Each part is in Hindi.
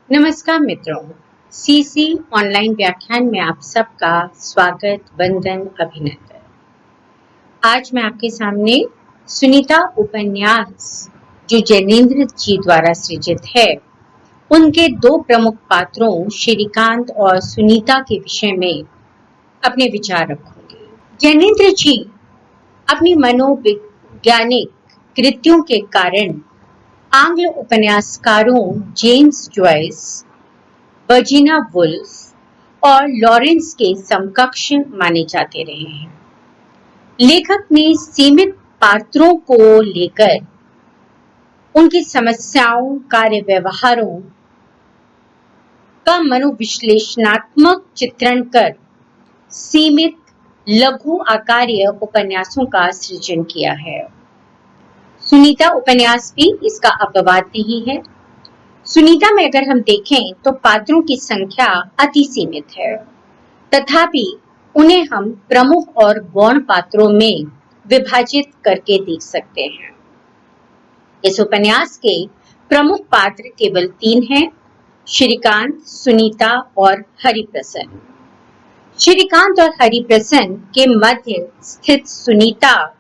नमस्कार मित्रों, सीसी ऑनलाइन व्याख्यान में आप सबका स्वागत, वंदन, अभिनंदन। आज मैं आपके सामने सुनीता उपन्यास जो जैनेन्द्र जी द्वारा सृजित है, उनके दो प्रमुख पात्रों श्रीकांत और सुनीता के विषय में अपने विचार रखूंगी। जैनेन्द्र जी अपनी मनोवैज्ञानिक कृतियों के कारण आंग्ल उपन्यासकारों जेम्स जॉयस, वर्जीनिया वुल्फ और लॉरेंस के समकक्ष माने जाते रहे हैं। लेखक ने सीमित पात्रों को लेकर उनकी समस्याओं, कार्य व्यवहारों का मनोविश्लेषणात्मक चित्रण कर सीमित लघु आकार्य उपन्यासों का सृजन किया है। सुनीता उपन्यास भी इसका अपवाद नहीं है। सुनीता में अगर हम देखें तो पात्रों की संख्या अति सीमित है, तथापि उन्हें हम प्रमुख और गौण पात्रों में विभाजित करके देख सकते हैं। इस उपन्यास के प्रमुख पात्र केवल 3 हैं: श्रीकांत, सुनीता और हरिप्रसन्न। श्रीकांत और हरिप्रसन्न के मध्य स्थित सुनीता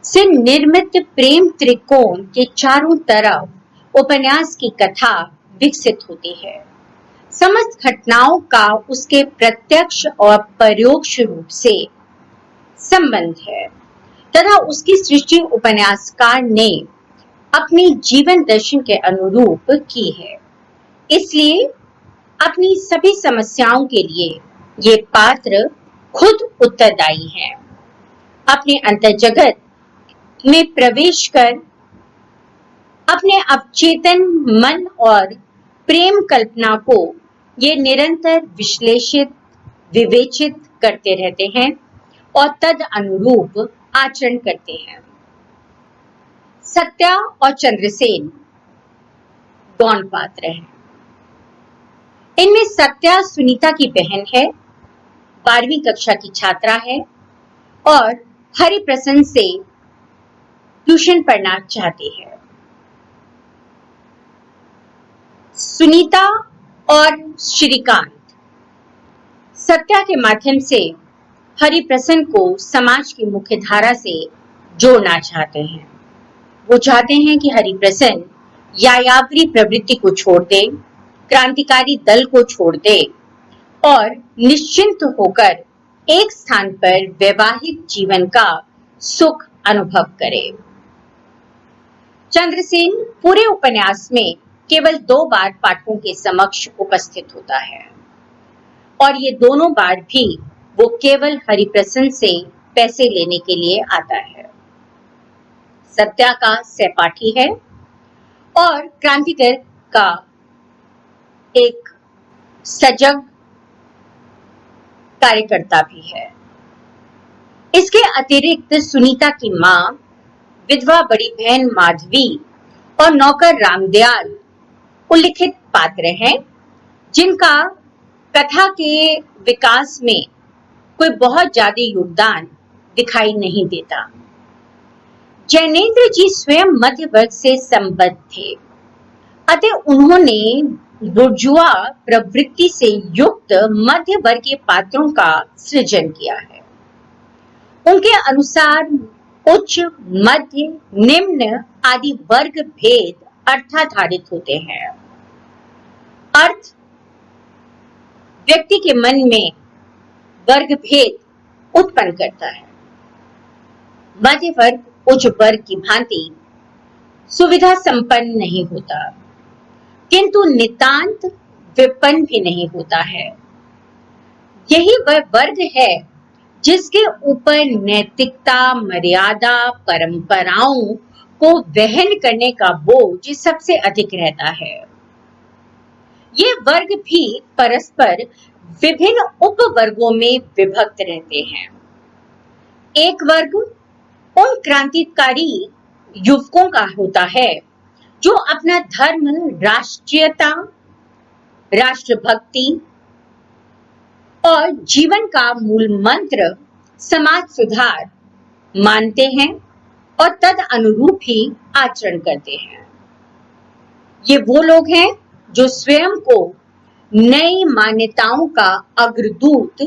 से निर्मित प्रेम त्रिकोण के चारों तरफ उपन्यास की कथा विकसित होती है। समस्त घटनाओं का उसके प्रत्यक्ष और परोक्ष रूप से संबंध है तथा उसकी सृष्टि उपन्यासकार ने अपनी जीवन दर्शन के अनुरूप की है। इसलिए अपनी सभी समस्याओं के लिए ये पात्र खुद उत्तरदायी हैं। अपने अंतर्जगत में प्रवेश कर अपने अवचेतन मन और प्रेम कल्पना को ये निरंतर विश्लेषित, विवेचित करते रहते हैं और तद अनुरूप आचरण करते हैं। सत्या और चंद्रसेन गौण पात्र हैं। इनमें सत्या सुनीता की बहन है, 12वीं कक्षा की छात्रा है और हरिप्रसन्न से ट्यूशन पढ़ना चाहती है। सुनीता और श्रीकांत सत्या के माध्यम से हरिप्रसन्न को समाज की मुख्य धारा से जोड़ना चाहते हैं। वो चाहते हैं कि हरिप्रसन्न यायावरी प्रवृत्ति को छोड़ दे, क्रांतिकारी दल को छोड़ दे और निश्चिंत होकर एक स्थान पर वैवाहिक जीवन का सुख अनुभव करे। चंद्रसेन पूरे उपन्यास में केवल 2 बार पाठकों के समक्ष उपस्थित होता है और ये दोनों बार भी वो केवल हरिप्रसन्न से पैसे लेने के लिए आता है। सत्या का सहपाठी है और क्रांतिकर का एक सजग कार्यकर्ता भी है। इसके अतिरिक्त सुनीता की मां, विधवा बड़ी बहन माधवी और नौकर रामदयाल उल्लिखित पात्र हैं, जिनका कथा के विकास में कोई बहुत ज्यादा योगदान दिखाई नहीं देता। जैनेन्द्र जी स्वयं मध्य वर्ग से संबद्ध थे, अतः उन्होंने बुर्जुआ प्रवृत्ति से युक्त मध्य वर्गीय पात्रों का सृजन किया है। उनके अनुसार उच्च, मध्य, निम्न आदि वर्ग भेद अर्थाधारित होते हैं। अर्थ व्यक्ति के मन में वर्ग भेद उत्पन्न करता है। मध्य वर्ग उच्च वर्ग की भांति सुविधा संपन्न नहीं होता, किंतु नितांत विपन्न भी नहीं होता है। यही वह वर्ग है जिसके ऊपर नैतिकता, मर्यादा, परंपराओं को वहन करने का बोझ सबसे अधिक रहता है। ये वर्ग भी परस्पर विभिन्न उपवर्गों में विभक्त रहते हैं। एक वर्ग उन क्रांतिकारी युवकों का होता है जो अपना धर्म, राष्ट्रीयता, राष्ट्रभक्ति और जीवन का मूल मंत्र समाज सुधार मानते हैं और तद अनुरूप ही आचरण करते हैं। ये वो लोग हैं जो स्वयं को नई मान्यताओं का अग्रदूत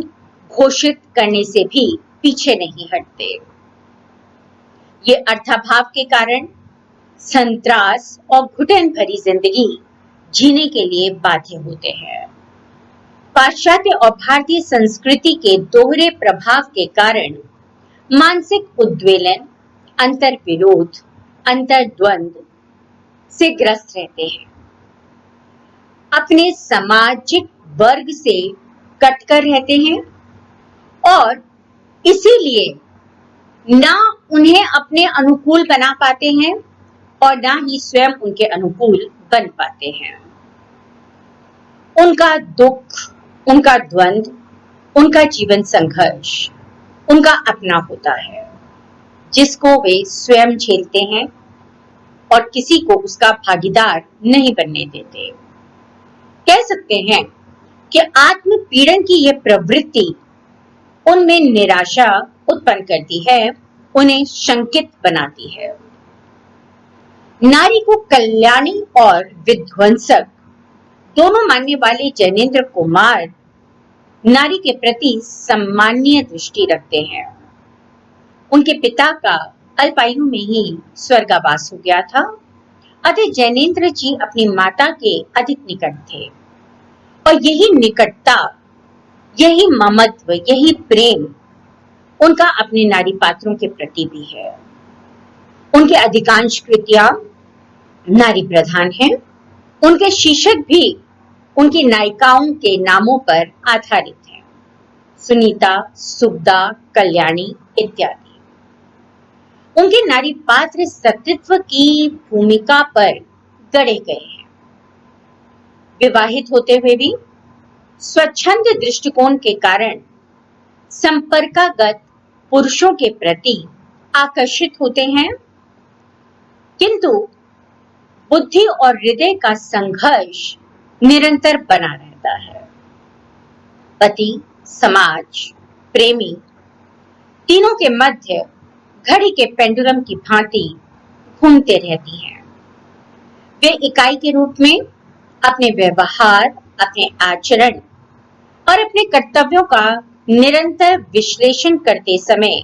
घोषित करने से भी पीछे नहीं हटते। ये अर्थाभाव के कारण संत्रास और घुटन भरी जिंदगी जीने के लिए बाध्य होते हैं। पाश्चात्य और भारतीय संस्कृति के दोहरे प्रभाव के कारण मानसिक उद्वेलन, अंतर्विरोध, अंतर्द्वंद से ग्रस्त रहते हैं। अपने सामाजिक वर्ग से कटकर रहते हैं और इसीलिए ना उन्हें अपने अनुकूल बना पाते हैं और ना ही स्वयं उनके अनुकूल बन पाते हैं। उनका दुख, उनका द्वंद, उनका जीवन संघर्ष उनका अपना होता है, जिसको वे स्वयं झेलते हैं और किसी को उसका भागीदार नहीं बनने देते। कह सकते हैं कि आत्म पीड़न की यह प्रवृत्ति उनमें निराशा उत्पन्न करती है, उन्हें शंकित बनाती है। नारी को कल्याणी और विध्वंसक दोनों मानने वाले जैनेन्द्र कुमार नारी के प्रति सम्मानीय दृष्टि रखते हैं। उनके पिता का अल्पायु में ही स्वर्गवास हो गया था, अतः जैनेन्द्र जी अपनी माता के अधिक निकट थे और यही निकटता, यही ममत्व, यही प्रेम उनका अपने नारी पात्रों के प्रति भी है। उनके अधिकांश कृतियां नारी प्रधान हैं। उनके शीर्षक भी उनकी नायिकाओं के नामों पर आधारित हैं, सुनीता, सुगदा, कल्याणी इत्यादि। उनके नारी पात्र सतीत्व की भूमिका पर गढ़े गए हैं। विवाहित होते हुए भी स्वच्छंद दृष्टिकोण के कारण संपर्कागत पुरुषों के प्रति आकर्षित होते हैं, किंतु बुद्धि और हृदय का संघर्ष निरंतर बना रहता है। पति, समाज, प्रेमी तीनों के मध्य घड़ी के पेंडुलम की भांति घूमते रहती हैं। वे इकाई के रूप में अपने व्यवहार, अपने आचरण और अपने कर्तव्यों का निरंतर विश्लेषण करते समय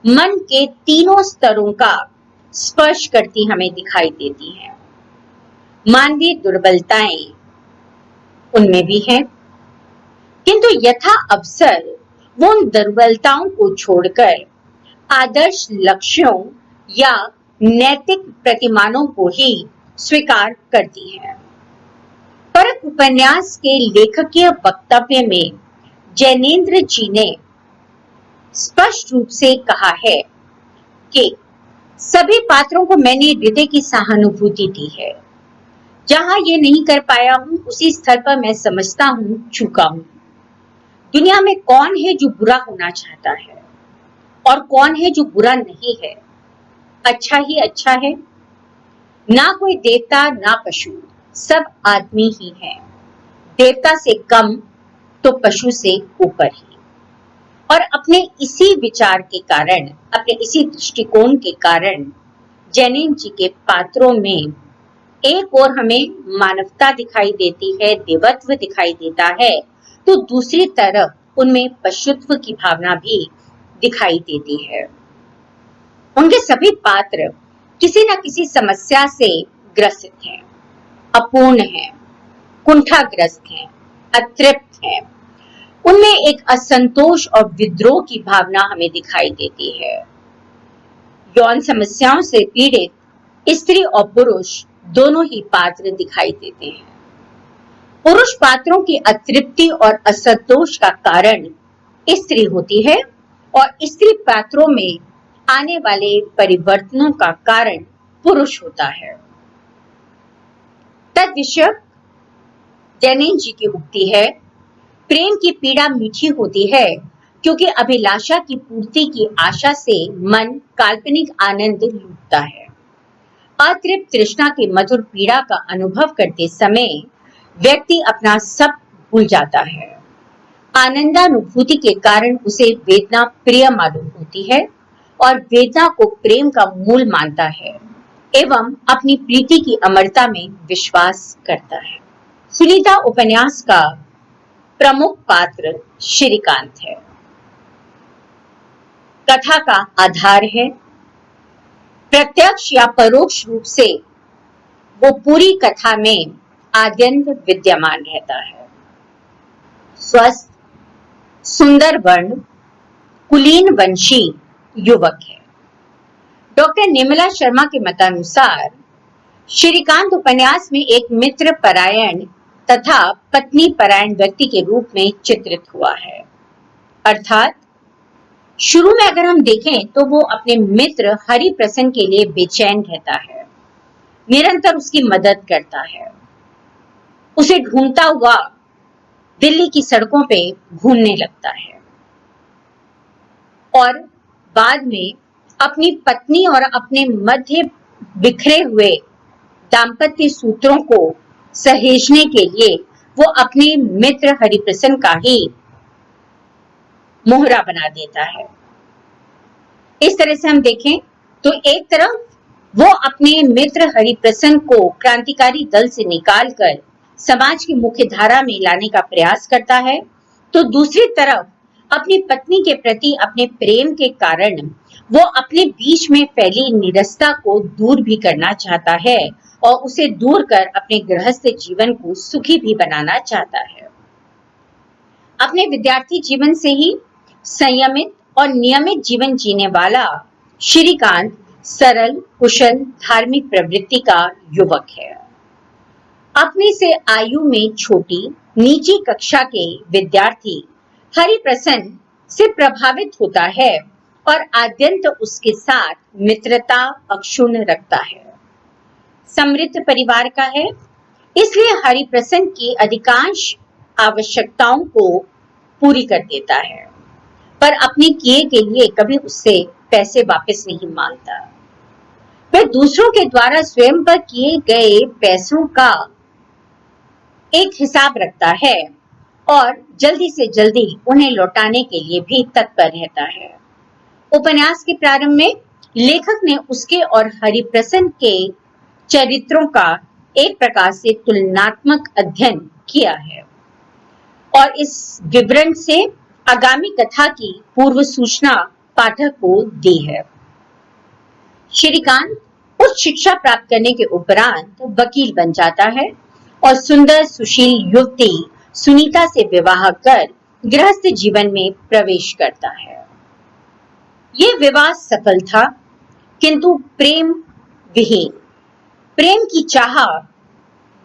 मन के तीनों स्तरों का स्पर्श करती हमें दिखाई देती हैं। मानवीय दुर्बलताएं उनमें भी हैं, किंतु यथा अवसर वो उन दुर्बलताओं को छोड़कर आदर्श लक्ष्यों या नैतिक प्रतिमानों को ही स्वीकार करती है। परक उपन्यास के लेखकीय वक्तव्य में जैनेन्द्र जी ने स्पष्ट रूप से कहा है कि सभी पात्रों को मैंने हृदय की सहानुभूति दी है। जहां ये नहीं कर पाया हूं, उसी स्थल पर मैं समझता हूं चूका हूं। दुनिया में कौन है जो बुरा होना चाहता है और कौन है जो बुरा नहीं है? अच्छा ही अच्छा है। ना कोई देवता ना पशु, सब आदमी ही है। देवता से कम तो पशु से ऊपर ही। और अपने इसी विचार के कारण, अपने इसी दृष्टिकोण के कारण जैनेन्द्र जी के पात्रों में एक ओर हमें मानवता दिखाई देती है, देवत्व दिखाई देता है, तो दूसरी तरफ उनमें पशुत्व की भावना भी दिखाई देती है। उनके सभी पात्र किसी न किसी समस्या से ग्रसित हैं, अपूर्ण हैं, कुंठाग्रस्त हैं, अतृप्त हैं। उनमें एक असंतोष और विद्रोह की भावना हमें दिखाई देती है। यौन समस्याओं से पीड़ित स्त्री और पुरुष दोनों ही पात्र दिखाई देते हैं। पुरुष पात्रों की अतृप्ति और असंतोष का कारण स्त्री होती है और स्त्री पात्रों में आने वाले परिवर्तनों का कारण पुरुष होता है। तद विषय जैनेन्द्र जी की उक्ति है, प्रेम की पीड़ा मीठी होती है क्योंकि अभिलाषा की पूर्ति की आशा से मन काल्पनिक आनंद लूटता है। अतृप्त तृष्णा की मधुर पीड़ा का अनुभव करते समय व्यक्ति अपना सब भूल जाता है। आनंदानुभूति के कारण उसे वेदना प्रिय मालूम होती है और वेदना को प्रेम का मूल मानता है एवं अपनी प्रीति की अमरता में विश्वास करता है। सुनीता उपन्यास का प्रमुख पात्र श्रीकांत है। कथा का आधार है, प्रत्यक्ष या परोक्ष रूप से वो पूरी कथा में आद्यंत विद्यमान रहता है। स्वस्थ, सुंदर वर्ण, कुलीन वंशी युवक है। डॉक्टर निर्मला शर्मा के मतानुसार श्रीकांत उपन्यास में एक मित्र परायण तथा पत्नी परायण व्यक्ति के रूप में चित्रित हुआ है। अर्थात शुरू में अगर हम देखें तो वो अपने मित्र हरिप्रसन्न के लिए बेचैन रहता है, निरंतर उसकी मदद करता है, उसे ढूंढता हुआ दिल्ली की सड़कों पे घूमने लगता है और बाद में अपनी पत्नी और अपने मध्य बिखरे हुए दाम्पत्य सूत्रों को सहेजने के लिए वो अपने मित्र हरिप्रसन्न का ही मोहरा बना देता है। इस तरह से हम देखें तो एक तरफ वो अपने मित्र हरिप्रसन्न को क्रांतिकारी दल से निकालकर समाज की मुख्य धारा में लाने का प्रयास करता है, तो दूसरी तरफ अपनी पत्नी के प्रति अपने प्रेम के कारण वो अपने बीच में फैली निरस्ता को दूर भी करना चाहता है और उसे दूर कर अपने गृहस्थ जीवन को सुखी भी बनाना चाहता है। अपने विद्यार्थी जीवन से ही संयमित और नियमित जीवन जीने वाला श्रीकांत सरल, कुशल, धार्मिक प्रवृत्ति का युवक है। अपने से आयु में छोटी निजी कक्षा के विद्यार्थी हरिप्रसन्न से प्रभावित होता है और आद्यंत उसके साथ मित्रता अक्षुण्ण रखता है। समृद्ध परिवार का है, इसलिए हरिप्रसन्न की अधिकांश आवश्यकताओं को पूरी कर देता है, पर अपने किए के लिए कभी उससे पैसे वापस नहीं मांगता। वह दूसरों के द्वारा स्वयं पर किए गए पैसों का एक हिसाब रखता है और जल्दी से जल्दी उन्हें लौटाने के लिए भी तत्पर रहता है। उपन्यास के प्रारंभ में लेखक ने उसके और हरिप्रसन्न के चरित्रों का एक प्रकार से तुलनात्मक अध्ययन किया है और इस विवरण से आगामी कथा की पूर्व सूचना पाठक को दी है। श्रीकांत उच्च शिक्षा प्राप्त करने के उपरांत वकील बन जाता है और सुंदर सुशील युवती सुनीता से विवाह कर गृहस्थ जीवन में प्रवेश करता है। ये विवाह सफल था, किंतु प्रेम विहीन। प्रेम की चाह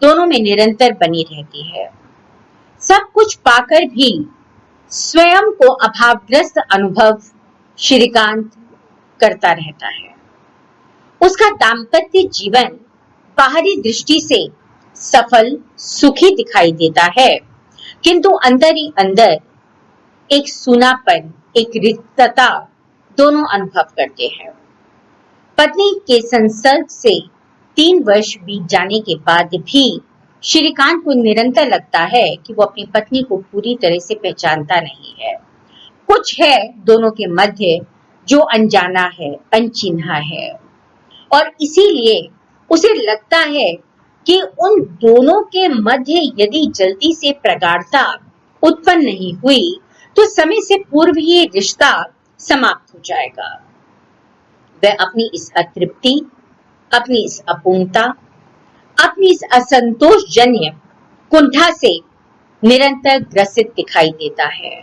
दोनों में निरंतर बनी रहती है। सब कुछ पाकर भी स्वयं को अभावग्रस्त अनुभव श्रीकांत करता रहता है। उसका दाम्पत्य जीवन बाहरी दृष्टि से सफल, सुखी दिखाई देता है, किंतु अंदर ही अंदर एक सूनापन, एक रिक्तता दोनों अनुभव करते हैं। पत्नी के संसर्ग से 3 वर्ष बीत जाने के बाद भी श्रीकांत को निरंतर लगता है कि वो अपनी पत्नी को पूरी तरह से पहचानता नहीं है। कुछ है दोनों के मध्य जो अनजाना है, अनचिन्हा है, और इसीलिए उसे लगता है कि उन दोनों के मध्य यदि जल्दी से प्रगाढ़ता उत्पन्न नहीं हुई तो समय से पूर्व ही रिश्ता समाप्त हो जाएगा। वह अपनी इस अतृप्ति, अपनी इस अपूर्णता, अपनी इस असंतोषजन्य कुंठा से निरंतर ग्रसित दिखाई देता है।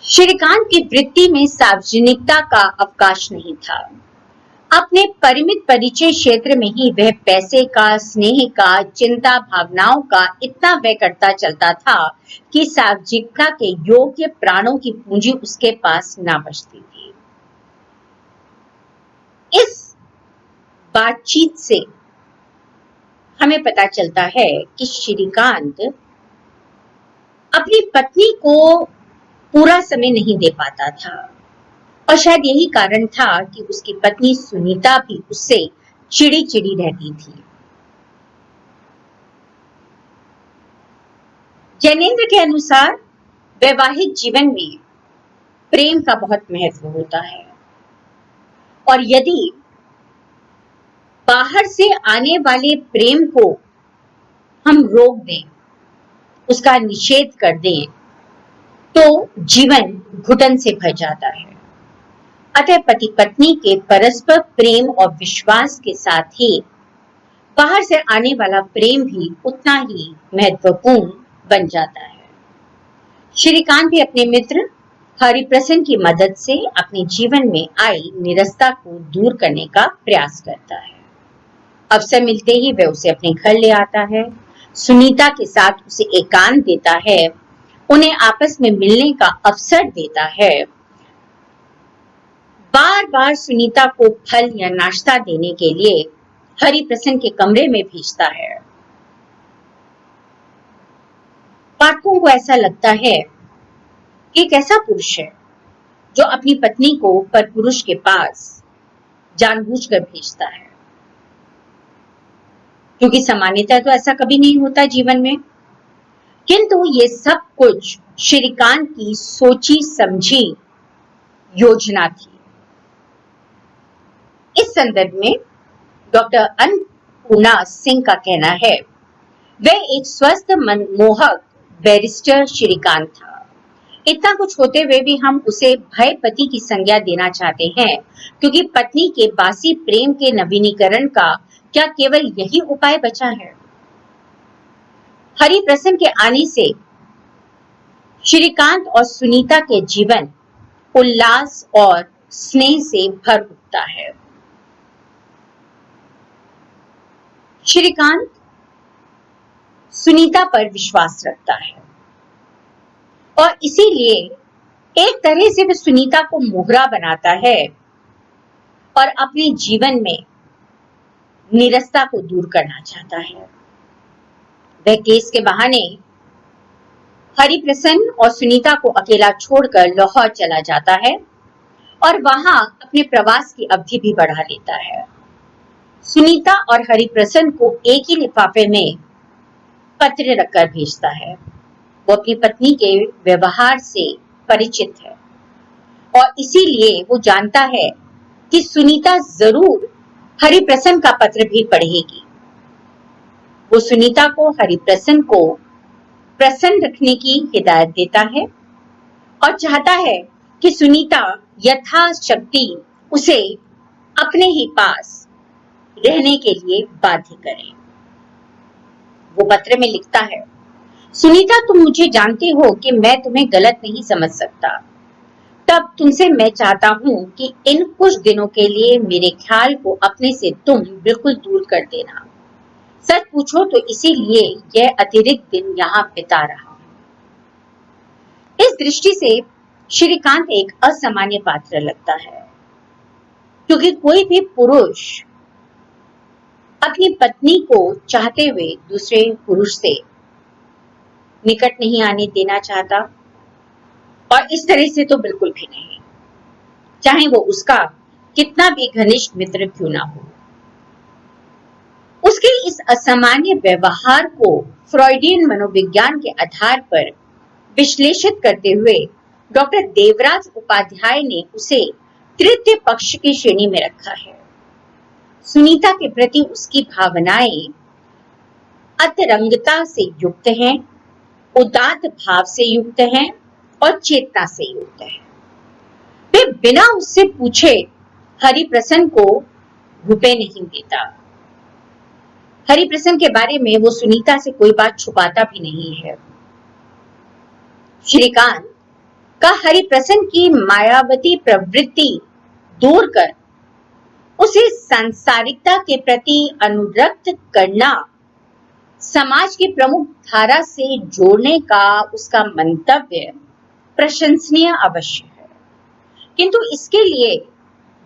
श्रीकांत की वृत्ति में सार्वजनिकता का अवकाश नहीं था। अपने परिमित परिचय क्षेत्र में ही वह पैसे का, स्नेह का, चिंता भावनाओं का इतना व्यय करता चलता था कि सार्वजनिकता के योग्य प्राणों की पूंजी उसके पास ना बचती थी। इस बातचीत से हमें पता चलता है कि श्रीकांत अपनी पत्नी को पूरा समय नहीं दे पाता था और शायद यही कारण था कि उसकी पत्नी सुनीता भी उससे चिड़ी चिड़ी रहती थी। जैनेन्द्र के अनुसार वैवाहिक जीवन में प्रेम का बहुत महत्व होता है और यदि बाहर से आने वाले प्रेम को हम रोक दें, उसका निषेध कर दें, तो जीवन घुटन से भर जाता है। अतः पति पत्नी के परस्पर प्रेम और विश्वास के साथ ही बाहर से आने वाला प्रेम भी उतना ही महत्वपूर्ण बन जाता है। श्रीकांत भी अपने मित्र हरिप्रसन्न की मदद से अपने जीवन में आई निरस्ता को दूर करने का प्रयास करता है। अवसर मिलते ही वह उसे अपने घर ले आता है, सुनीता के साथ उसे एकांत देता है, उन्हें आपस में मिलने का अवसर देता है, बार बार सुनीता को फल या नाश्ता देने के लिए हरिप्रसन्न के कमरे में भेजता है। पाठकों को ऐसा लगता है कि एक ऐसा पुरुष है जो अपनी पत्नी को परपुरुष के पास जानबूझकर भेजता है, क्योंकि सामान्यतः तो ऐसा कभी नहीं होता जीवन में। किंतु ये सब कुछ श्रीकांत की सोची समझी योजना थी। इस संदर्भ में डॉक्टर अन्नपूर्णा सिंह का कहना है, वह एक स्वस्थ मनमोहक बैरिस्टर श्रीकांत था। इतना कुछ होते हुए भी हम उसे भय पति की संज्ञा देना चाहते हैं, क्योंकि पत्नी के बासी प्रेम के नवीनीकरण का क्या केवल यही उपाय बचा है? हरिप्रसन्न के आने से श्रीकांत और सुनीता के जीवन उल्लास और स्नेह से भर उठता है। श्रीकांत सुनीता पर विश्वास रखता है और इसीलिए एक तरह से वह सुनीता को मोहरा बनाता है और अपने जीवन में निरस्ता को दूर करना चाहता है। वह केस के बहाने हरिप्रसन्न और सुनीता को अकेला छोड़कर लाहौर चला जाता है और वहां अपने प्रवास की अवधि भी बढ़ा लेता है। सुनीता और हरिप्रसन्न को एक ही लिफाफे में पत्र रखकर भेजता है। वो अपनी पत्नी के व्यवहार से परिचित है और इसीलिए वो जानता है कि सुनीता जरूर हरिप्रसन्न का पत्र भी पढ़ेगी। वो सुनीता को हरिप्रसन्न को प्रसन्न रखने की हिदायत देता है और चाहता है कि सुनीता यथाशक्ति उसे अपने ही पास रहने के लिए बाध्य करे। वो पत्र में लिखता है, सुनीता, तुम मुझे जानते हो कि मैं तुम्हें गलत नहीं समझ सकता। तब तुमसे मैं चाहता हूं कि इन कुछ दिनों के लिए मेरे ख्याल को अपने से तुम बिल्कुल दूर कर देना। सच पूछो तो इसीलिए यह अतिरिक्त दिन यहाँ बिता रहा हूं। इस दृष्टि से श्रीकांत एक असामान्य पात्र लगता है, क्योंकि कोई भी पुरुष अपनी पत्नी को चाहते हुए दूसरे पुरुष से निकट नहीं आने देना चाहता, और इस तरह से तो बिल्कुल भी नहीं, चाहे वो उसका कितना भी घनिष्ठ मित्र क्यों ना हो। उसके इस असामान्य व्यवहार को फ्रॉइडियन मनोविज्ञान के आधार पर विश्लेषित करते हुए डॉक्टर देवराज उपाध्याय ने उसे तृतीय पक्ष की श्रेणी में रखा है। सुनीता के प्रति उसकी भावनाएं अतरंगता से युक्त हैं, उदात्त भाव से युक्त हैं और चेतना से युक्त है। वे बिना उससे पूछे हरिप्रसन्न को रुपए नहीं देता। हरिप्रसन्न के बारे में वो सुनीता से कोई बात छुपाता भी नहीं है। श्रीकांत का हरिप्रसन्न की मायावती प्रवृत्ति दूर कर उसे सांसारिकता के प्रति अनुरक्त करना, समाज की प्रमुख धारा से जोड़ने का उसका मंतव्य प्रशंसनीय अवश्य है, किंतु इसके लिए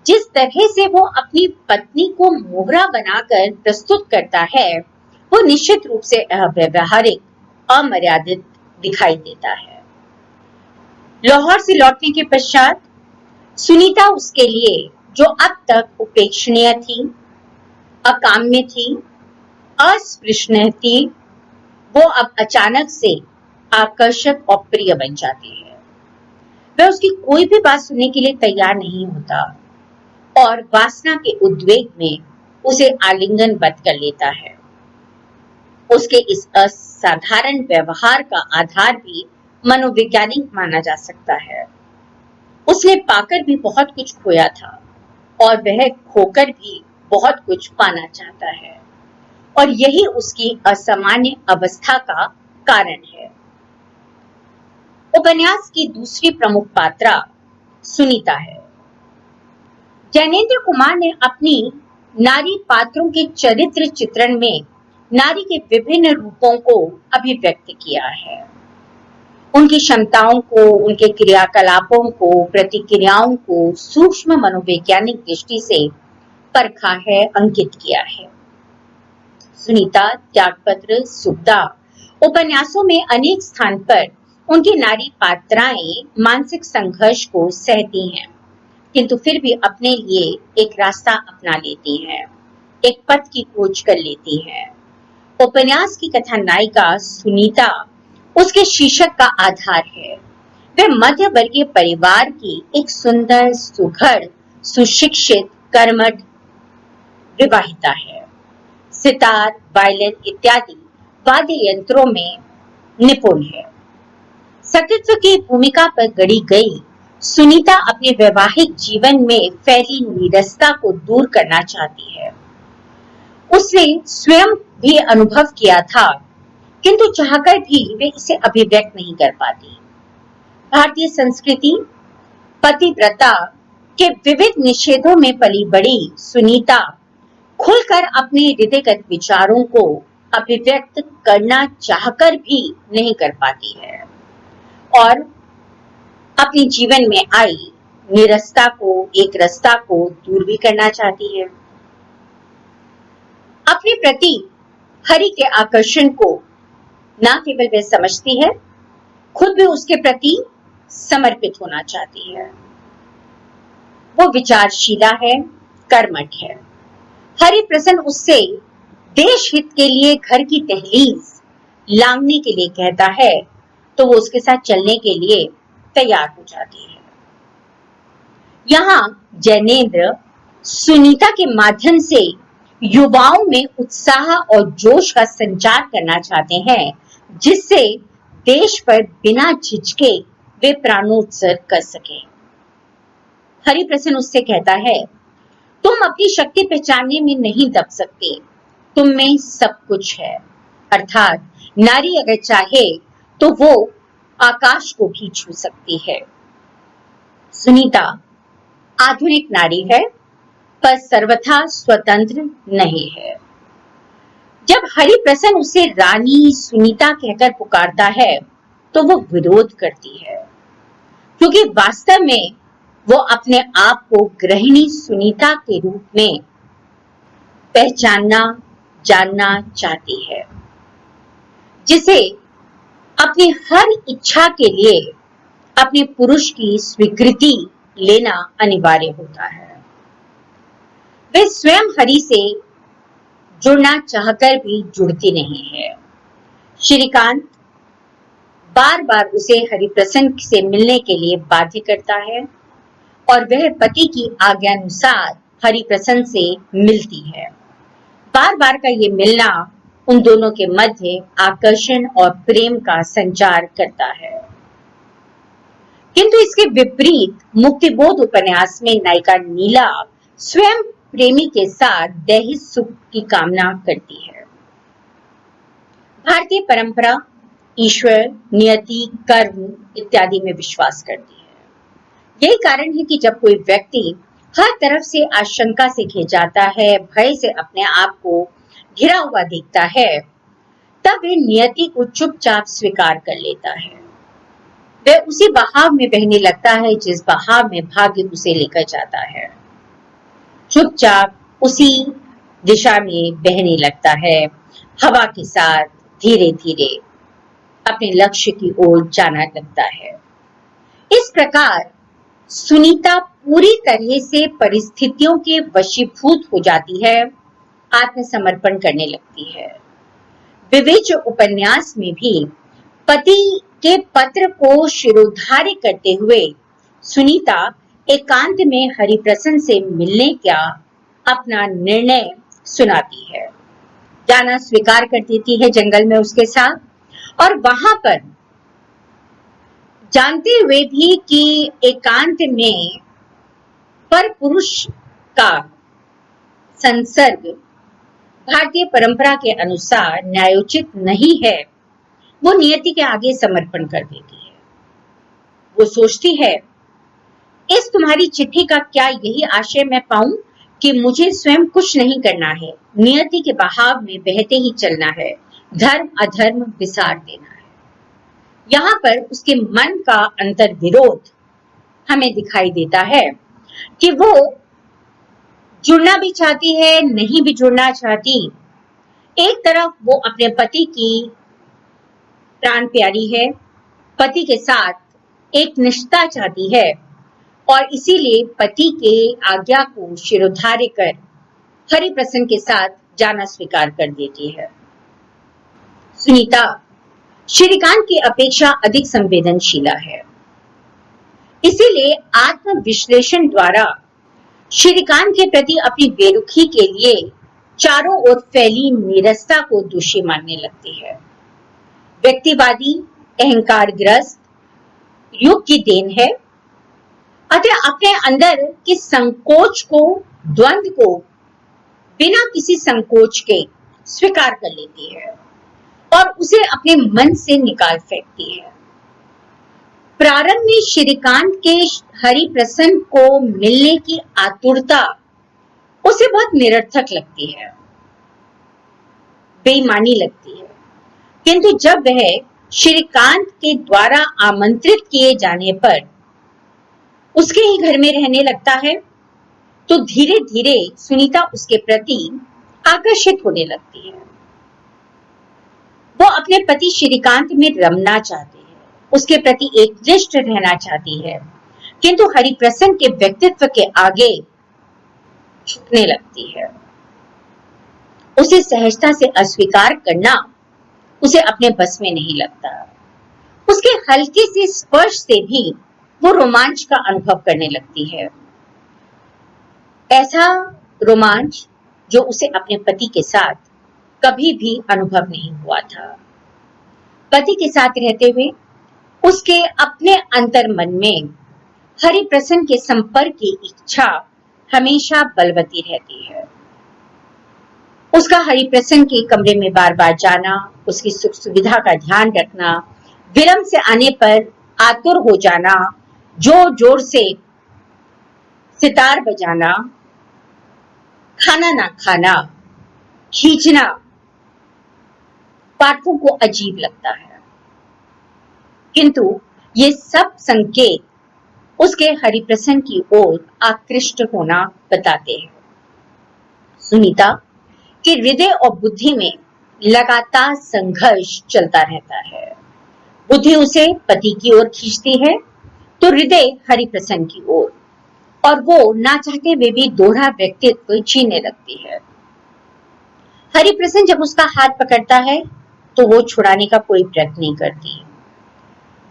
जिस तरह से वो अपनी पत्नी को मोहरा बनाकर प्रस्तुत करता है, वो निश्चित रूप से अव्यावहारिक, अमर्यादित दिखाई देता है। लाहौर से लौटने के पश्चात सुनीता उसके लिए, जो अब तक उपेक्षणीय थी, अकाम्य थी, अस्पृश्य थी, वो अब अचानक से आकर्षक और प्रिय बन जाती है। वह उसकी कोई भी बात सुनने के लिए तैयार नहीं होता और वासना के उद्वेग में उसे आलिंगनबद्ध कर लेता है। उसके इस असाधारण व्यवहार का आधार भी मनोवैज्ञानिक माना जा सकता है। उसने पाकर भी बहुत कुछ खोया था और वह खोकर भी बहुत कुछ पाना चाहता है, और यही उसकी असामान्य अवस्था का कारण है। उपन्यास की दूसरी प्रमुख पात्रा सुनीता है। जैनेन्द्र कुमार ने अपनी नारी पात्रों के चरित्र चित्रण में नारी के विभिन्न रूपों को अभिव्यक्त किया है। उनकी क्षमताओं को, उनके क्रियाकलापों को, प्रतिक्रियाओं को सूक्ष्म मनोवैज्ञानिक दृष्टि से परखा है, अंकित किया है। सुनीता, त्यागपत्र, सुब्धा उपन्यासों में अनेक स्थान पर उनकी नारी पात्राएं मानसिक संघर्ष को सहती हैं, किंतु फिर भी अपने लिए एक रास्ता अपना लेती हैं, एक पथ की खोज कर लेती हैं। उपन्यास की कथा नायिका सुनीता उसके शीर्षक का आधार है। वह मध्य वर्गीय परिवार की एक सुंदर, सुघड़, सुशिक्षित, कर्मठ विवाहिता है। सितार, वायलिन इत्यादि वाद्य यंत्रों में निपुण है। सतीत्व की भूमिका पर गढ़ी गई सुनीता अपने वैवाहिक जीवन में फैली नीरसता को दूर करना चाहती है। उसने स्वयं भी अनुभव किया था, किंतु चाहकर भी वे इसे अभिव्यक्त नहीं कर पाती। भारतीय संस्कृति, पतिव्रता के विविध निषेधों में पली बड़ी सुनीता खुलकर अपने हृदयगत विचारों को अभिव्यक्त करना चाहकर भी नहीं कर पाती है, और अपने जीवन में आई निरसता को, एक रस्ता को दूर भी करना चाहती है। अपने प्रति हरि के आकर्षण को न केवल वह समझती है, खुद भी उसके प्रति समर्पित होना चाहती है। वो विचारशीला है, कर्मठ है। हरि प्रसन्न उससे देश हित के लिए घर की दहलीज लांघने के लिए कहता है, तो वो उसके साथ चलने के लिए तैयार हो जाती है। यहाँ जैनेन्द्र सुनीता के माध्यम से युवाओं में उत्साह और जोश का संचार करना चाहते हैं, जिससे देश पर बिना झिझके वे प्राणोत्सर्ग कर सके। हरिप्रसन्न उससे कहता है, तुम अपनी शक्ति पहचानने में नहीं दब सकते, तुम में सब कुछ है। अर्थात नारी अगर चाहे तो वो आकाश को भी छू सकती है। सुनीता आधुनिक नारी है, पर सर्वथा स्वतंत्र नहीं है। जब हरिप्रसन्न उसे रानी सुनीता कहकर पुकारता है, तो वो विरोध करती है, क्योंकि वास्तव में वो अपने आप को गृहिणी सुनीता के रूप में पहचानना, जानना चाहती है, जिसे अपनी हर इच्छा के लिए अपने पुरुष की स्वीकृति लेना अनिवार्य होता है। वे स्वयं हरि से जुड़ना चाहकर भी जुड़ती नहीं है। श्रीकांत बार बार उसे हरिप्रसन्न से मिलने के लिए बाध्य करता है, और वह पति की आज्ञानुसार हरिप्रसन्न से मिलती है। बार बार का ये मिलना उन दोनों के मध्य आकर्षण और प्रेम का संचार करता है। किंतु इसके विपरीत मुक्तिबोध उपन्यास में नायिका नीला स्वयं प्रेमी के साथ दैहिक सुख की कामना करती है। भारतीय परंपरा ईश्वर, नियति, कर्म इत्यादि में विश्वास करती है। यही कारण है कि जब कोई व्यक्ति हर तरफ से आशंका से घिर जाता है, भय से अपने आप को घिरा हुआ देखता है, तब वह नियति को चुपचाप स्वीकार कर लेता है। वह उसी बहाव में बहने लगता है जिस बहाव में भाग्य उसे लेकर जाता है। चुपचाप उसी दिशा में बहने लगता है, हवा के साथ धीरे धीरे अपने लक्ष्य की ओर जाना लगता है। इस प्रकार सुनीता पूरी तरह से परिस्थितियों के वशीभूत हो जाती है, आत्मसमर्पण करने लगती है। विवेच्य उपन्यास में भी पति के पत्र को शिरोधार्य करते हुए सुनीता एकांत में हरिप्रसन्न से मिलने का अपना निर्णय सुनाती है। जाना स्वीकार कर देती है जंगल में उसके साथ, और वहां पर जानते हुए भी कि एकांत में पर पुरुष का संसर्ग भारतीय परंपरा के अनुसार न्यायोचित नहीं है, वो नियति के आगे समर्पण कर देती है। वो सोचती है, इस तुम्हारी चिट्ठी का क्या यही आशय मैं पाऊं कि मुझे स्वयं कुछ नहीं करना है, नियति के बहाव में बहते ही चलना है, धर्म अधर्म विसार देना है। यहाँ पर उसके मन का अंतर विरोध हमें दिखाई देता है कि वो जुड़ना भी चाहती है, नहीं भी जुड़ना चाहती। एक तरफ वो अपने पति की प्राण प्यारी है, पति के साथ एक निष्ठा चाहती है, और इसीलिए पति के आज्ञा को शिरोधार्य कर हरिप्रसन्न के साथ जाना स्वीकार कर देती है। सुनीता श्रीकांत की अपेक्षा अधिक संवेदनशीला है, इसीलिए आत्म विश्लेषण द्वारा श्रीकांत के प्रति अपनी बेरुखी के लिए चारों ओर फैली नीरसता को दोषी मानने लगती है। व्यक्तिवादी अहंकारग्रस्त युग की देन है, अतः अपने अंदर के संकोच को, द्वंद को बिना किसी संकोच के स्वीकार कर लेती है और उसे अपने मन से निकाल फेंकती है। प्रारंभ में श्रीकांत के हरिप्रसन्न को मिलने की आतुरता उसे बहुत निरर्थक लगती है, बेईमानी लगती है, किंतु जब वह श्रीकांत के द्वारा आमंत्रित किए जाने पर उसके ही घर में रहने लगता है, तो धीरे धीरे सुनीता उसके प्रति आकर्षित होने लगती है। वो अपने पति श्रीकांत में रमना चाहती है, उसके प्रति एकनिष्ठ रहना चाहती है, किंतु हरिप्रसन्न के व्यक्तित्व के आगे झुकने लगती है। उसे सहजता से अस्वीकार करना उसे अपने बस में नहीं लगता। उसके हल्के से स्पर्श से भी वो रोमांच का अनुभव करने लगती है, ऐसा रोमांच जो उसे अपने पति के साथ कभी भी अनुभव नहीं हुआ था। पति के साथ रहते हुए उसके अपने अंतर्मन में हरिप्रसन्न के संपर्क की इच्छा हमेशा बलवती रहती है। उसका हरिप्रसन्न के कमरे में बार बार जाना, उसकी सुख सुविधा का ध्यान रखना, विलंब से आने पर आतुर हो जाना, जोर जोर से सितार बजाना, खाना ना खाना, खींचना पाठकों को अजीब लगता है, किंतु ये सब संकेत उसके हरिप्रसन्न की ओर आकृष्ट होना बताते हैं। सुनीता के हृदय और बुद्धि में लगातार संघर्ष चलता रहता है। बुद्धि उसे पति की ओर खींचती है तो हृदय हरिप्रसन्न की ओर, और वो ना चाहते हुए भी दोहरा व्यक्तित्व जीने लगती है। हरिप्रसन्न जब उसका हाथ पकड़ता है तो वो छुड़ाने का कोई प्रयत्न नहीं करती।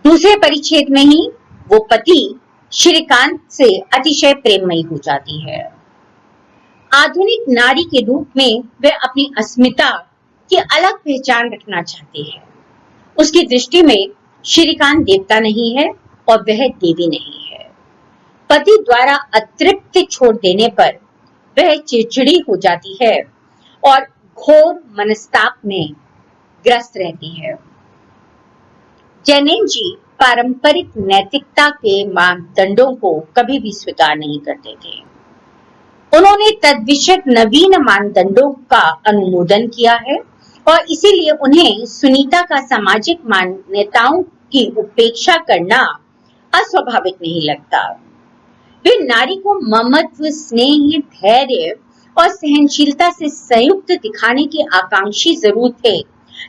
दूसरे परिच्छेद में ही वो पति श्रीकांत से अतिशय प्रेममयी हो जाती है। आधुनिक नारी के रूप में वह अपनी अस्मिता की अलग पहचान रखना चाहती है। उसकी दृष्टि में श्रीकांत देवता नहीं है और वह देवी नहीं है। पति द्वारा अतृप्त छोड़ देने पर वह चिड़चिड़ी हो जाती है और घोर मनस्ताप में ग्रस्त रहती है। जैनेन जी पारंपरिक नैतिकता के मानदंडों को कभी भी स्वीकार नहीं करते थे। उन्होंने तद्विषयक नवीन मानदंडों का अनुमोदन किया है और इसीलिए उन्हें सुनीता का सामाजिक मान्यताओं की उपेक्षा करना अस्वाभाविक नहीं लगता। वे नारी को ममत्व, स्नेह, धैर्य और सहनशीलता से संयुक्त दिखाने की आकांक्षी जरूर थे,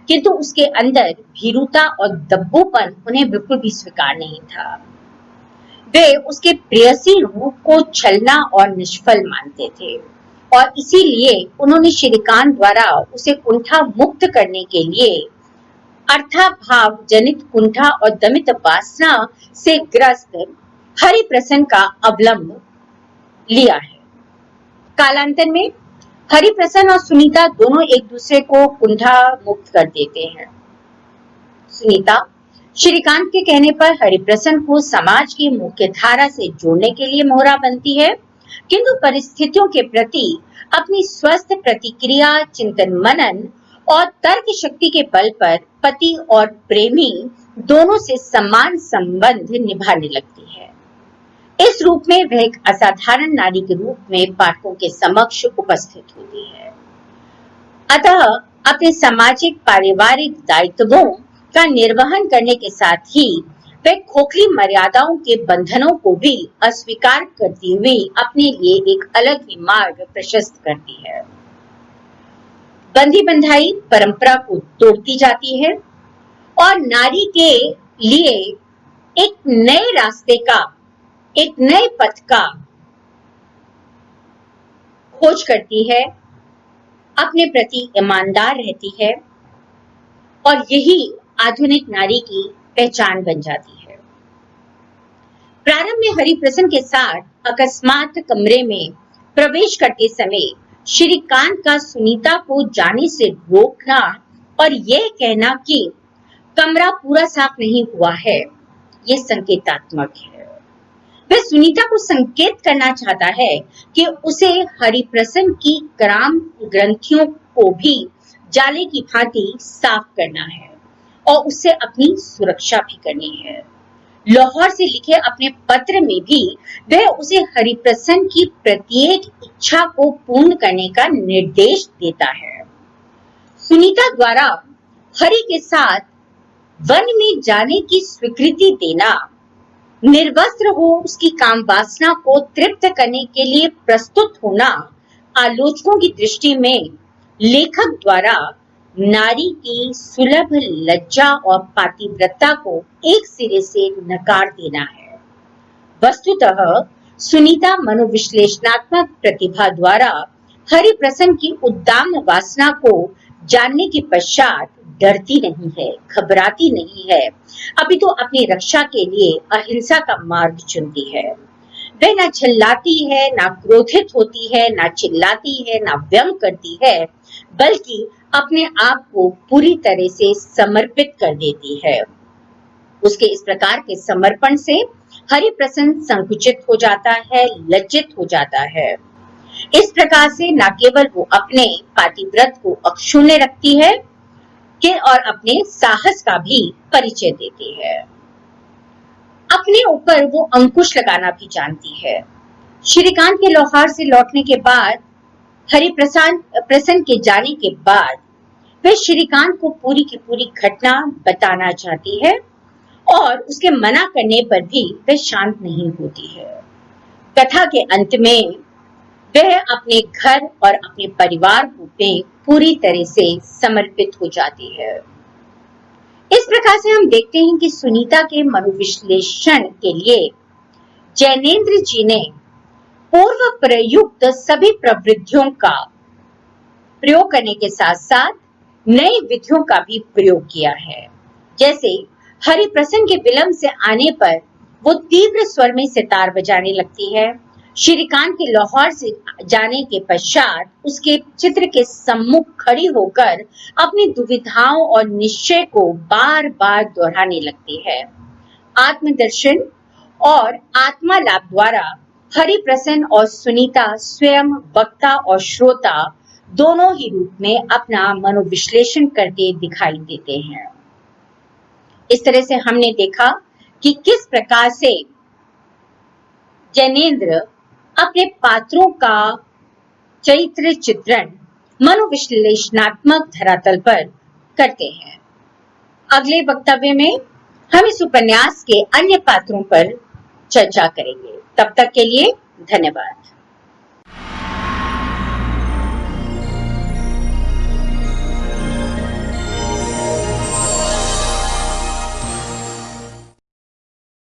किंतु उसके अंदर भीरुता और दब्बूपन उन्हें बिल्कुल भी स्वीकार नहीं था। वे उसके प्रेयसी रूप को छलना और निष्फल मानते थे और इसीलिए उन्होंने श्रीकांत द्वारा उसे कुंठा मुक्त करने के लिए अर्थाभाव जनित कुंठा और दमित वासना से ग्रस्त हरिप्रसन्न का अवलंब लिया है। कालांतर में हरिप्रसन्न और सुनीता दोनों एक दूसरे को कुंठा मुक्त कर देते हैं। सुनीता श्रीकांत के कहने पर हरिप्रसन्न को समाज की मुख्य धारा से जोड़ने के लिए मोहरा बनती है, किंतु परिस्थितियों के प्रति अपनी स्वस्थ प्रतिक्रिया, चिंतन मनन और तर्क शक्ति के बल पर पति और प्रेमी दोनों से समान संबंध निभाने लगती है। इस रूप में वह एक असाधारण नारी के रूप में पाठकों के समक्ष उपस्थित होती है। अतः अपने सामाजिक पारिवारिक दायित्वों का निर्वहन करने के साथ ही वह खोखली मर्यादाओं के बंधनों को भी अस्वीकार करती हुई अपने लिए एक अलग ही मार्ग प्रशस्त करती है। बंधी बंधाई परंपरा को तोड़ती जाती है और नारी के लिए एक नए रास्ते का, एक नए पथ का खोज करती है, अपने प्रति ईमानदार रहती है और यही आधुनिक नारी की पहचान बन जाती है। प्रारंभ में हरिप्रसन्न के साथ अकस्मात कमरे में प्रवेश करते समय श्रीकांत का सुनीता को जाने से रोकना और यह कहना कि कमरा पूरा साफ नहीं हुआ है, यह संकेतात्मक है। वह सुनीता को संकेत करना चाहता है कि उसे हरिप्रसन्न की काम ग्रंथियों को भी जाले की भांति साफ करना है और उससे अपनी सुरक्षा भी करनी है। लाहौर से लिखे अपने पत्र में भी वह उसे हरिप्रसन्न की प्रत्येक इच्छा को पूर्ण करने का निर्देश देता है। सुनीता द्वारा हरि के साथ वन में जाने की स्वीकृति देना, निर्वस्त्र हो उसकी काम वासना को तृप्त करने के लिए प्रस्तुत होना, आलोचकों की दृष्टि में लेखक द्वारा नारी की सुलभ लज्जा और पातिव्रता को एक सिरे से नकार देना है। वस्तुतः सुनीता मनोविश्लेषणात्मक प्रतिभा द्वारा हरिप्रसन्न की उद्दाम वासना को जानने के पश्चात डरती नहीं है, घबराती नहीं है, अभी तो अपनी रक्षा के लिए अहिंसा का मार्ग चुनती है। वह न चिल्लाती है, न क्रोधित होती है, न चिल्लाती है, न व्यंग करती है, बल्कि अपने आप को पूरी तरह से समर्पित कर देती है। उसके इस प्रकार के समर्पण से हरिप्रसन्न संकुचित हो जाता है, लज्जित हो जाता है। इस प्रकार से न केवल वो अपने पातिव्रत को अक्षुण्ण रखती है कि और अपने साहस का भी परिचय देती है। अपने ऊपर वो अंकुश लगाना भी जानती है। श्रीकांत के लाहौर से लौटने के बाद, हरिप्रसन्न के जाने के बाद वह श्रीकांत को पूरी की पूरी घटना बताना चाहती है और उसके मना करने पर भी वह शांत नहीं होती है। कथा के अंत में वह अपने घर और अपने परिवार में पूरी तरह से समर्पित हो जाती है। इस प्रकार से हम देखते हैं कि सुनीता के मनोविश्लेषण के लिए जैनेन्द्र जी ने पूर्व प्रयुक्त सभी प्रवृत्तियों का प्रयोग करने के साथ साथ नई विधियों का भी प्रयोग किया है। जैसे हरिप्रसन्न के विलंब से आने पर वो तीव्र स्वर में सितार बजाने लगती है। श्रीकांत के लाहौर से जाने के पश्चात उसके चित्र के सम्मुख खड़ी होकर अपनी दुविधाओं और निश्चय को बार बार दोहराने लगती है। आत्मदर्शन और आत्मा लाभ द्वारा हरिप्रसन्न और सुनीता स्वयं वक्ता और श्रोता दोनों ही रूप में अपना मनोविश्लेषण करते दिखाई देते हैं। इस तरह से हमने देखा कि किस प्रकार से जैनेन्द्र अपने पात्रों का चरित्र चित्रण मनोविश्लेषणात्मक धरातल पर करते हैं। अगले वक्तव्य में हम इस उपन्यास के अन्य पात्रों पर चर्चा करेंगे। तब तक के लिए धन्यवाद।